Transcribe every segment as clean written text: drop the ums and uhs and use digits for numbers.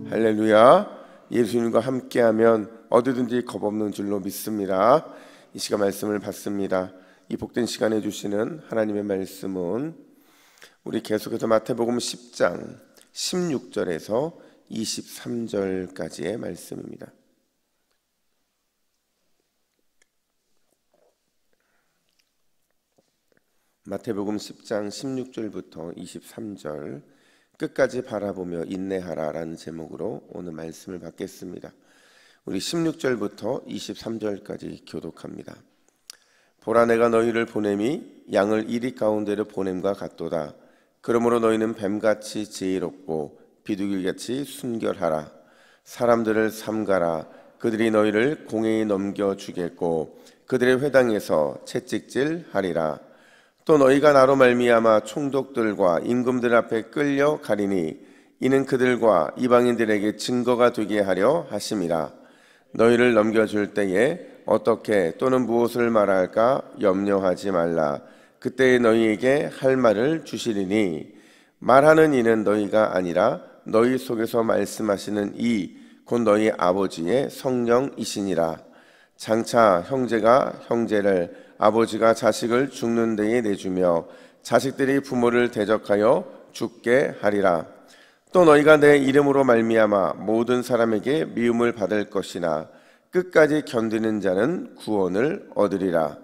할렐루야. 예수님과 함께하면 어디든지 겁없는 줄로 믿습니다. 이 시간 말씀을 받습니다. 이 복된 시간에 주시는 하나님의 말씀은 우리 계속해서 마태복음 10장 16절에서 23절까지의 말씀입니다. 마태복음 10장 16절부터 23절, 끝까지 바라보며 인내하라 라는 제목으로 오늘 말씀을 받겠습니다. 우리 16절부터 23절까지 교독합니다. 보라, 내가 너희를 보냄이 양을 이리 가운데로 보냄과 같도다. 그러므로 너희는 뱀같이 지혜롭고 비둘기같이 순결하라. 사람들을 삼가라. 그들이 너희를 공회에 넘겨주겠고 그들의 회당에서 채찍질하리라. 또 너희가 나로 말미암아 총독들과 임금들 앞에 끌려 가리니 이는 그들과 이방인들에게 증거가 되게 하려 하심이라. 너희를 넘겨줄 때에 어떻게 또는 무엇을 말할까 염려하지 말라. 그때 너희에게 할 말을 주시리니 말하는 이는 너희가 아니라 너희 속에서 말씀하시는 이 곧 너희 아버지의 성령이시니라. 장차 형제가 형제를, 아버지가 자식을 죽는 데에 내주며 자식들이 부모를 대적하여 죽게 하리라. 또 너희가 내 이름으로 말미암아 모든 사람에게 미움을 받을 것이나 끝까지 견디는 자는 구원을 얻으리라.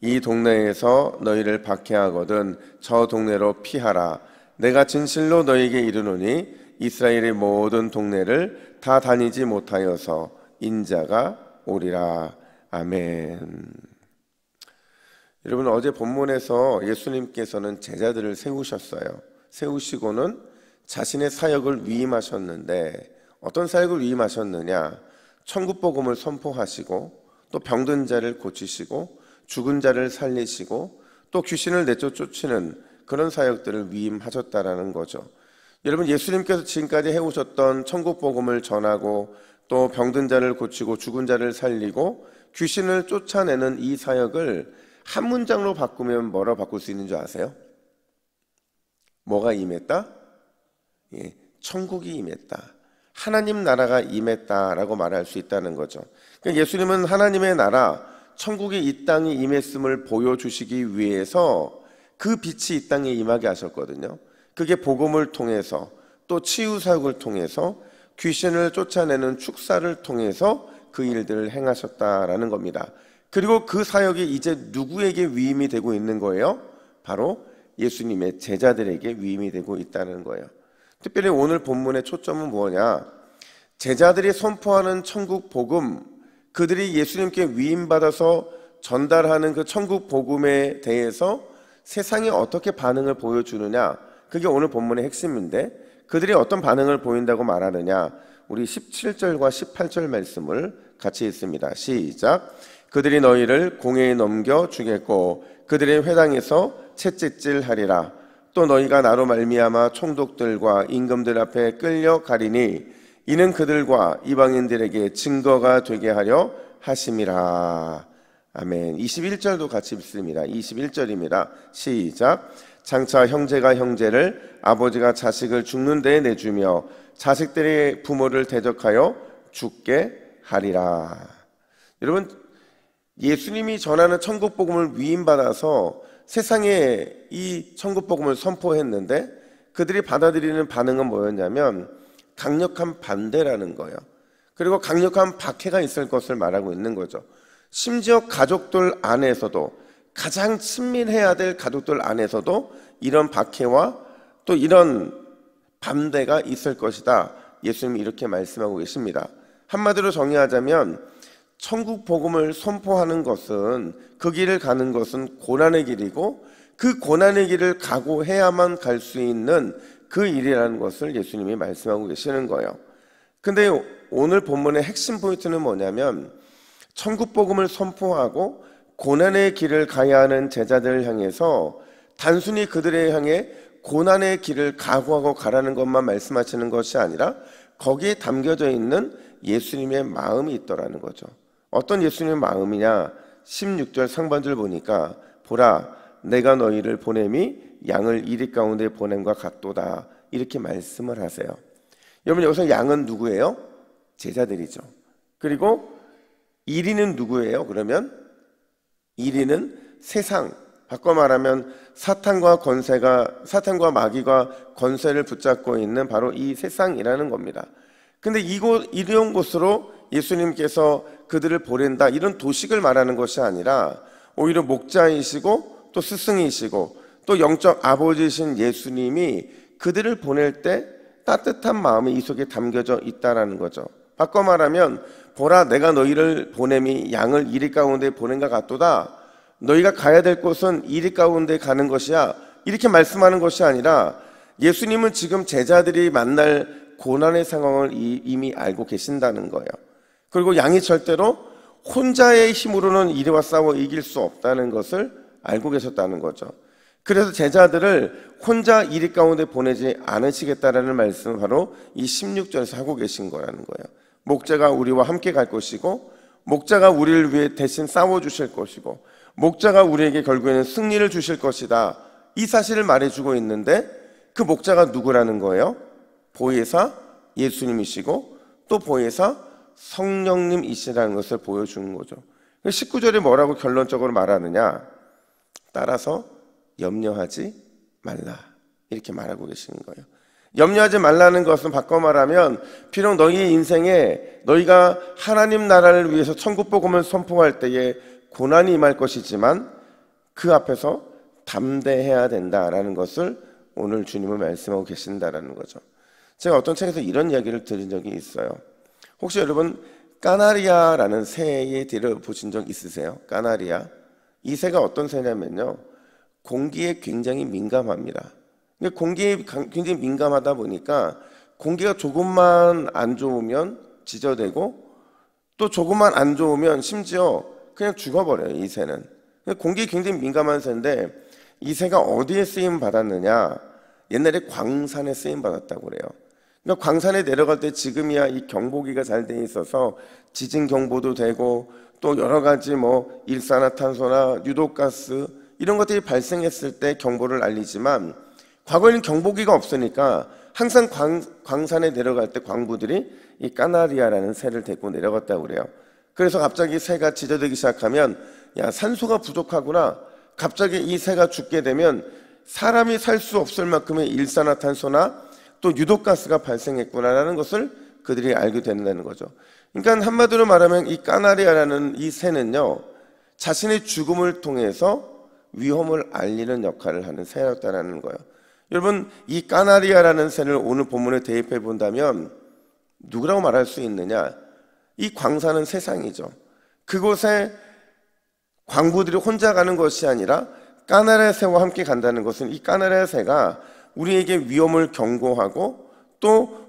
이 동네에서 너희를 박해하거든 저 동네로 피하라. 내가 진실로 너희에게 이르노니 이스라엘의 모든 동네를 다 다니지 못하여서 인자가 오리라. 아멘. 여러분, 어제 본문에서 예수님께서는 제자들을 세우셨어요. 세우시고는 자신의 사역을 위임하셨는데 어떤 사역을 위임하셨느냐? 천국 복음을 선포하시고 또 병든 자를 고치시고 죽은 자를 살리시고 또 귀신을 내쫓는 그런 사역들을 위임하셨다라는 거죠. 여러분, 예수님께서 지금까지 해오셨던 천국 복음을 전하고 또 병든 자를 고치고 죽은 자를 살리고 귀신을 쫓아내는 이 사역을 한 문장으로 바꾸면 뭐라고 바꿀 수 있는 줄 아세요? 뭐가 임했다? 천국이 임했다. 하나님 나라가 임했다라고 말할 수 있다는 거죠. 그러니까 예수님은 하나님의 나라, 천국이 이 땅에 임했음을 보여주시기 위해서 그 빛이 이 땅에 임하게 하셨거든요. 그게 복음을 통해서 또 치유 사역을 통해서 귀신을 쫓아내는 축사를 통해서 그 일들을 행하셨다라는 겁니다. 그리고 그 사역이 이제 누구에게 위임이 되고 있는 거예요? 바로 예수님의 제자들에게 위임이 되고 있다는 거예요. 특별히 오늘 본문의 초점은 뭐냐? 제자들이 선포하는 천국 복음, 그들이 예수님께 위임받아서 전달하는 그 천국 복음에 대해서 세상에 어떻게 반응을 보여주느냐? 그게 오늘 본문의 핵심인데 그들이 어떤 반응을 보인다고 말하느냐? 우리 17절과 18절 말씀을 같이 읽습니다. 시작. 그들이 너희를 공회에 넘겨주겠고 그들의 회당에서 채찍질하리라. 또 너희가 나로 말미암아 총독들과 임금들 앞에 끌려 가리니 이는 그들과 이방인들에게 증거가 되게 하려 하심이라. 아멘. 21절도 같이 읽습니다. 21절입니다. 시작. 장차 형제가 형제를, 아버지가 자식을 죽는 데에 내주며 자식들이 부모를 대적하여 죽게 하리라. 여러분, 예수님이 전하는 천국 복음을 위임받아서 세상에 이 천국 복음을 선포했는데 그들이 받아들이는 반응은 뭐였냐면 강력한 반대라는 거예요. 그리고 강력한 박해가 있을 것을 말하고 있는 거죠. 심지어 가족들 안에서도, 가장 친밀해야 될 가족들 안에서도 이런 박해와 또 이런 반대가 있을 것이다. 예수님이 이렇게 말씀하고 계십니다. 한마디로 정의하자면 천국 복음을 선포하는 것은, 그 길을 가는 것은 고난의 길이고 그 고난의 길을 각오해야만 갈 수 있는 그 일이라는 것을 예수님이 말씀하고 계시는 거예요. 근데 오늘 본문의 핵심 포인트는 뭐냐면 천국 복음을 선포하고 고난의 길을 가야 하는 제자들을 향해서 단순히 그들을 향해 고난의 길을 각오하고 가라는 것만 말씀하시는 것이 아니라 거기에 담겨져 있는 예수님의 마음이 있더라는 거죠. 어떤 예수님의 마음이냐? 16절 상반절 보니까 보라, 내가 너희를 보냄이 양을 이리 가운데 보냄과 같도다, 이렇게 말씀을 하세요. 여러분 여기서 양은 누구예요? 제자들이죠. 그리고 1위는 누구예요? 그러면 1위는 세상, 바꿔 말하면 사탄과 마귀가 권세를 붙잡고 있는 바로 이 세상이라는 겁니다. 근데 이런 곳으로 예수님께서 그들을 보낸다, 이런 도식을 말하는 것이 아니라 오히려 목자이시고 또 스승이시고 또 영적 아버지이신 예수님이 그들을 보낼 때 따뜻한 마음이 이 속에 담겨져 있다라는 거죠. 바꿔 말하면 보라, 내가 너희를 보냄이 양을 이리 가운데 보낸과 같도다. 너희가 가야 될 곳은 이리 가운데 가는 것이야, 이렇게 말씀하는 것이 아니라 예수님은 지금 제자들이 만날 고난의 상황을 이미 알고 계신다는 거예요. 그리고 양이 절대로 혼자의 힘으로는 이리와 싸워 이길 수 없다는 것을 알고 계셨다는 거죠. 그래서 제자들을 혼자 이리 가운데 보내지 않으시겠다라는 말씀을 바로 이 16절에서 하고 계신 거라는 거예요. 목자가 우리와 함께 갈 것이고, 목자가 우리를 위해 대신 싸워주실 것이고, 목자가 우리에게 결국에는 승리를 주실 것이다, 이 사실을 말해주고 있는데 그 목자가 누구라는 거예요? 보혜사 예수님이시고 또 보혜사 성령님이시라는 것을 보여주는 거죠. 19절에 뭐라고 결론적으로 말하느냐? 따라서 염려하지 말라, 이렇게 말하고 계시는 거예요. 염려하지 말라는 것은 바꿔 말하면 비록 너희의 인생에 너희가 하나님 나라를 위해서 천국 복음을 선포할 때에 고난이 임할 것이지만 그 앞에서 담대해야 된다라는 것을 오늘 주님은 말씀하고 계신다라는 거죠. 제가 어떤 책에서 이런 이야기를 들은 적이 있어요. 혹시 여러분 까나리아라는 새에 들어보신 적 있으세요? 까나리아. 이 새가 어떤 새냐면요, 공기에 굉장히 민감합니다. 공기에 굉장히 민감하다 보니까 공기가 조금만 안 좋으면 지저대고 또 조금만 안 좋으면 심지어 그냥 죽어버려요, 이 새는. 공기에 굉장히 민감한 새인데 이 새가 어디에 쓰임 받았느냐? 옛날에 광산에 쓰임 받았다고 그래요. 그러니까 광산에 내려갈 때 지금이야 이 경보기가 잘 돼 있어서 지진 경보도 되고 또 여러 가지 뭐 일산화탄소나 유독가스 이런 것들이 발생했을 때 경보를 알리지만 과거에는 경보기가 없으니까 항상 광산에 내려갈 때 광부들이 이 까나리아라는 새를 데리고 내려갔다고 그래요. 그래서 갑자기 새가 지저대기 시작하면 야, 산소가 부족하구나, 갑자기 이 새가 죽게 되면 사람이 살 수 없을 만큼의 일산화탄소나 또 유독가스가 발생했구나라는 것을 그들이 알게 된다는 거죠. 그러니까 한마디로 말하면 이 까나리아라는 이 새는요, 자신의 죽음을 통해서 위험을 알리는 역할을 하는 새였다는 거예요. 여러분, 이 까나리아라는 새를 오늘 본문에 대입해 본다면 누구라고 말할 수 있느냐? 이 광산은 세상이죠. 그곳에 광부들이 혼자 가는 것이 아니라 까나리아 새와 함께 간다는 것은 이 까나리아 새가 우리에게 위험을 경고하고 또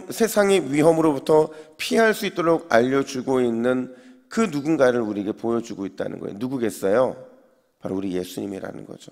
세상의 위험으로부터 피할 수 있도록 알려주고 있는 그 누군가를 우리에게 보여주고 있다는 거예요. 누구겠어요? 바로 우리 예수님이라는 거죠.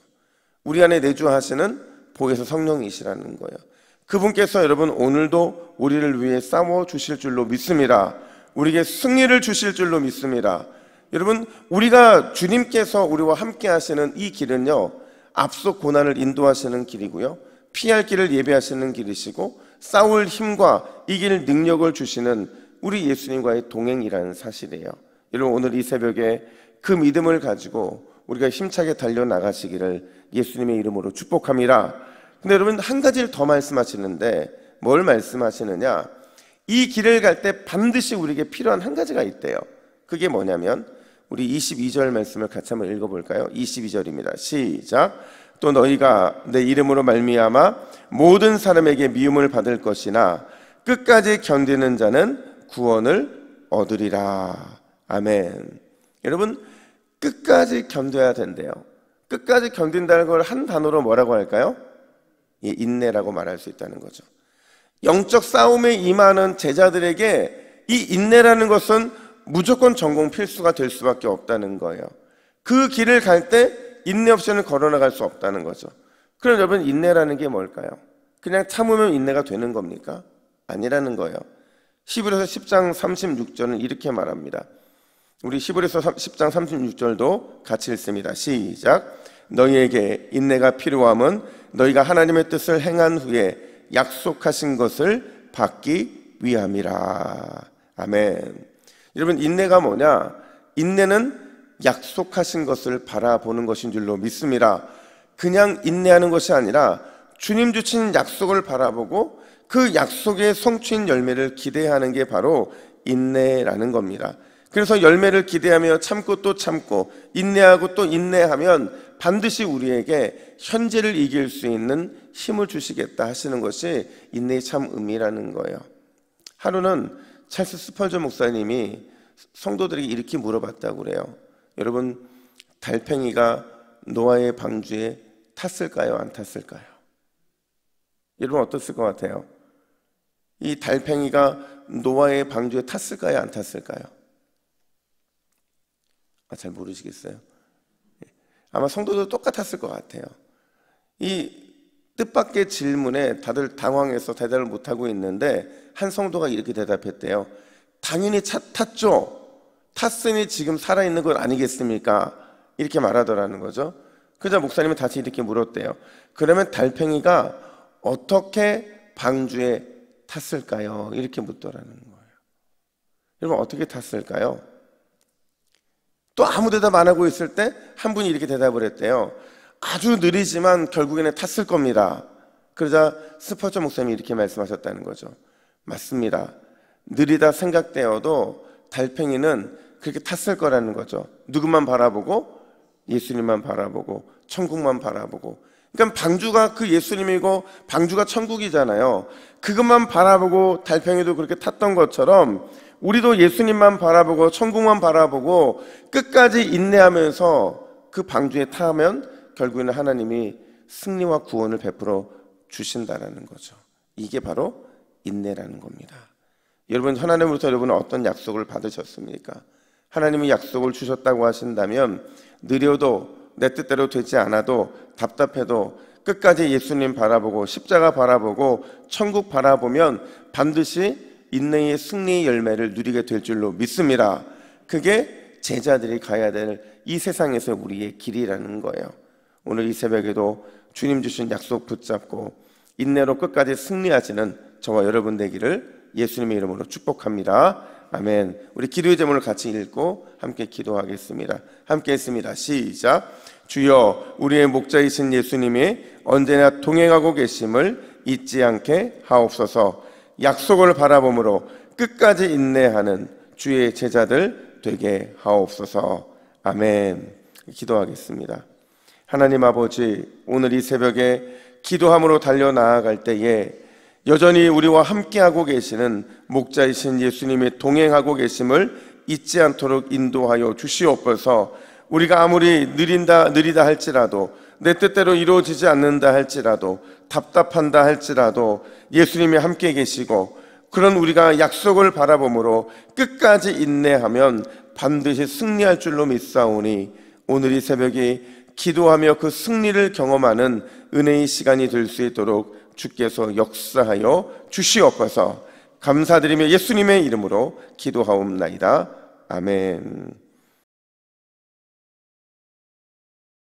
우리 안에 내주하시는 보혜사 성령이시라는 거예요. 그분께서 여러분 오늘도 우리를 위해 싸워 주실 줄로 믿습니다. 우리에게 승리를 주실 줄로 믿습니다. 여러분, 우리가 주님께서 우리와 함께 하시는 이 길은요, 앞서 고난을 인도하시는 길이고요, 피할 길을 예배하시는 길이시고 싸울 힘과 이길 능력을 주시는 우리 예수님과의 동행이라는 사실이에요. 여러분, 오늘 이 새벽에 그 믿음을 가지고 우리가 힘차게 달려나가시기를 예수님의 이름으로 축복합니다. 근데 여러분, 한 가지를 더 말씀하시는데 뭘 말씀하시느냐? 이 길을 갈 때 반드시 우리에게 필요한 한 가지가 있대요. 그게 뭐냐면 우리 22절 말씀을 같이 한번 읽어볼까요? 22절입니다. 시작. 또 너희가 내 이름으로 말미암아 모든 사람에게 미움을 받을 것이나 끝까지 견디는 자는 구원을 얻으리라. 아멘. 여러분, 끝까지 견뎌야 된대요. 끝까지 견딘다는 걸 한 단어로 뭐라고 할까요? 인내라고 말할 수 있다는 거죠. 영적 싸움에 임하는 제자들에게 이 인내라는 것은 무조건 전공 필수가 될 수밖에 없다는 거예요. 그 길을 갈 때 인내 없이는 걸어나갈 수 없다는 거죠. 그럼 여러분, 인내라는 게 뭘까요? 그냥 참으면 인내가 되는 겁니까? 아니라는 거예요. 히브리서 10장 36절은 이렇게 말합니다. 우리 히브리서 10장 36절도 같이 읽습니다. 시작. 너희에게 인내가 필요함은 너희가 하나님의 뜻을 행한 후에 약속하신 것을 받기 위함이라. 아멘. 여러분, 인내가 뭐냐? 인내는 약속하신 것을 바라보는 것인 줄로 믿습니다. 그냥 인내하는 것이 아니라 주님 주신 약속을 바라보고 그 약속의 성취인 열매를 기대하는 게 바로 인내라는 겁니다. 그래서 열매를 기대하며 참고 또 참고 인내하고 또 인내하면 반드시 우리에게 현재를 이길 수 있는 힘을 주시겠다 하시는 것이 인내의 참 의미라는 거예요. 하루는 찰스 스펄전 목사님이 성도들에게 이렇게 물어봤다고 그래요. 여러분, 달팽이가 노아의 방주에 탔을까요? 안 탔을까요? 여러분, 어떻을 것 같아요? 이 달팽이가 노아의 방주에 탔을까요? 안 탔을까요? 잘 모르시겠어요? 아마 성도도 똑같았을 것 같아요. 이 뜻밖의 질문에 다들 당황해서 대답을 못하고 있는데 한 성도가 이렇게 대답했대요. 당연히 탔죠. 탔으니 지금 살아있는 것 아니겠습니까? 이렇게 말하더라는 거죠. 그러자 목사님은 다시 이렇게 물었대요. 그러면 달팽이가 어떻게 방주에 탔을까요? 이렇게 묻더라는 거예요. 여러분, 어떻게 탔을까요? 또 아무 대답 안 하고 있을 때 한 분이 이렇게 대답을 했대요. 아주 느리지만 결국에는 탔을 겁니다. 그러자 스펄전 목사님이 이렇게 말씀하셨다는 거죠. 맞습니다. 느리다 생각되어도 달팽이는 그렇게 탔을 거라는 거죠. 누구만 바라보고? 예수님만 바라보고 천국만 바라보고. 그러니까 방주가 그 예수님이고 방주가 천국이잖아요. 그것만 바라보고 달팽이도 그렇게 탔던 것처럼 우리도 예수님만 바라보고 천국만 바라보고 끝까지 인내하면서 그 방주에 타면 결국에는 하나님이 승리와 구원을 베풀어 주신다라는 거죠. 이게 바로 인내라는 겁니다. 여러분, 하나님으로부터 여러분은 어떤 약속을 받으셨습니까? 하나님이 약속을 주셨다고 하신다면 느려도 내 뜻대로 되지 않아도 답답해도 끝까지 예수님 바라보고 십자가 바라보고 천국 바라보면 반드시 인내의 승리의 열매를 누리게 될 줄로 믿습니다. 그게 제자들이 가야 될 이 세상에서 우리의 길이라는 거예요. 오늘 이 새벽에도 주님 주신 약속 붙잡고 인내로 끝까지 승리하시는 저와 여러분 되기를 예수님의 이름으로 축복합니다. 아멘. 우리 기도의 제목을 같이 읽고 함께 기도하겠습니다. 함께 했습니다. 시작. 주여, 우리의 목자이신 예수님이 언제나 동행하고 계심을 잊지 않게 하옵소서. 약속을 바라봄으로 끝까지 인내하는 주의 제자들 되게 하옵소서. 아멘. 기도하겠습니다. 하나님 아버지, 오늘 이 새벽에 기도함으로 달려나아갈 때에 여전히 우리와 함께하고 계시는 목자이신 예수님이 동행하고 계심을 잊지 않도록 인도하여 주시옵소서. 우리가 아무리 느리다 할지라도 내 뜻대로 이루어지지 않는다 할지라도 답답한다 할지라도 예수님이 함께 계시고 그런 우리가 약속을 바라봄으로 끝까지 인내하면 반드시 승리할 줄로 믿사오니 오늘 이 새벽이 기도하며 그 승리를 경험하는 은혜의 시간이 될 수 있도록 주께서 역사하여 주시옵소서. 감사드리며 예수님의 이름으로 기도하옵나이다. 아멘.